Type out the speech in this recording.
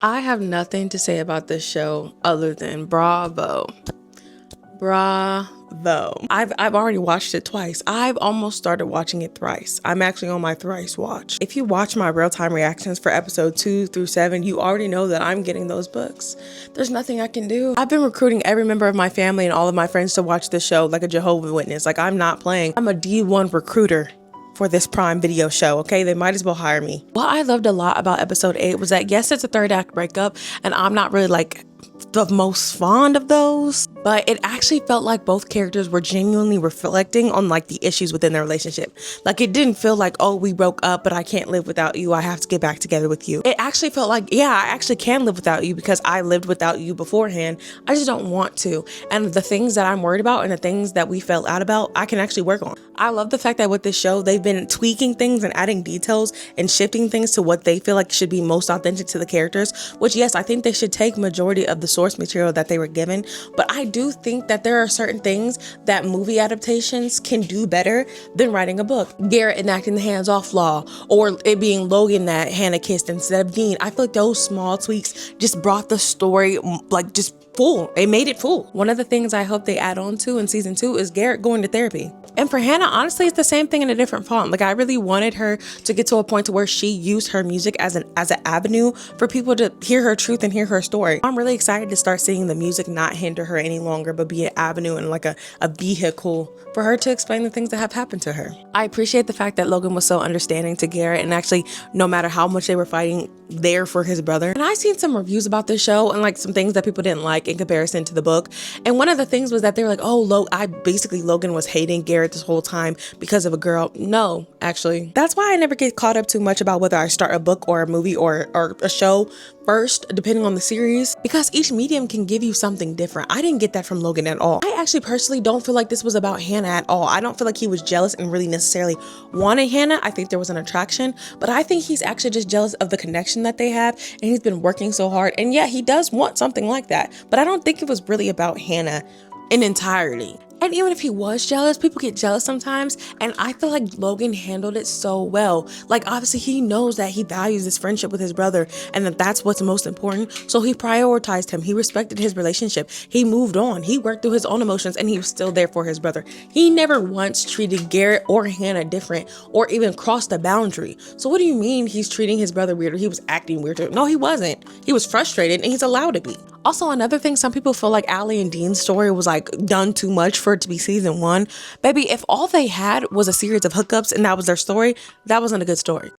I have nothing to say about this show other than bravo. Bravo. I've already watched it twice. I've almost started watching it thrice. I'm actually on my thrice watch. If you watch my real-time reactions for episode 2 through 7, you already know that I'm getting those books. There's nothing I can do. I've been recruiting every member of my family and all of my friends to watch this show like a Jehovah's Witness. Like, I'm not playing. I'm a D1 recruiter for this Prime Video show, okay? They might as well hire me. What I loved a lot about episode 8 was that, yes, it's a third act breakup, and I'm not really like the most fond of those, but it actually felt like both characters were genuinely reflecting on like the issues within their relationship. Like, it didn't feel like, oh, we broke up, but I can't live without you. I have to get back together with you. It actually felt like, yeah, I actually can live without you because I lived without you beforehand. I just don't want to. And the things that I'm worried about and the things that we fell out about, I can actually work on. I love the fact that with this show, they've been tweaking things and adding details and shifting things to what they feel like should be most authentic to the characters, which, yes, I think they should take majority of the source material that they were given, but I do think that there are certain things that movie adaptations can do better than writing a book. Garrett enacting the hands-off law, or it being Logan that Hannah kissed instead of Dean. I feel like those small tweaks just brought the story like just full. It made it full. One of the things I hope they add on to in season 2 is Garrett going to therapy. And for Hannah, honestly, it's the same thing in a different font. Like, I really wanted her to get to a point to where she used her music as an avenue for people to hear her truth and hear her story. I'm really excited to start seeing the music not hinder her any longer, but be an avenue and like a vehicle for her to explain the things that have happened to her. I appreciate the fact that Logan was so understanding to Garrett, and actually, no matter how much they were fighting, there for his brother. And I seen some reviews about this show and like some things that people didn't like in comparison to the book. And one of the things was that they were like, oh, Logan was hating Garrett this whole time because of a girl. No, actually. That's why I never get caught up too much about whether I start a book or a movie or a show first, depending on the series, because each medium can give you something different. I didn't get that from Logan at all. I actually personally don't feel like this was about Hannah at all. I don't feel like he was jealous and really necessarily wanted Hannah. I think there was an attraction, but I think he's actually just jealous of the connection that they have, and he's been working so hard, and yeah, he does want something like that, but I don't think it was really about Hannah in entirety. And even if he was jealous, people get jealous sometimes, and I feel like Logan handled it so well. Like, obviously he knows that he values his friendship with his brother and that that's what's most important, so he prioritized him. He respected his relationship. He moved on. He worked through his own emotions, and he was still there for his brother. He never once treated Garrett or Hannah different or even crossed a boundary. So what do you mean he's treating his brother weird or he was acting weird? No, he wasn't. He was frustrated, and he's allowed to be. Also, another thing, some people feel like Allie and Dean's story was like done too much for it to be season 1. Baby, if all they had was a series of hookups and that was their story, that wasn't a good story.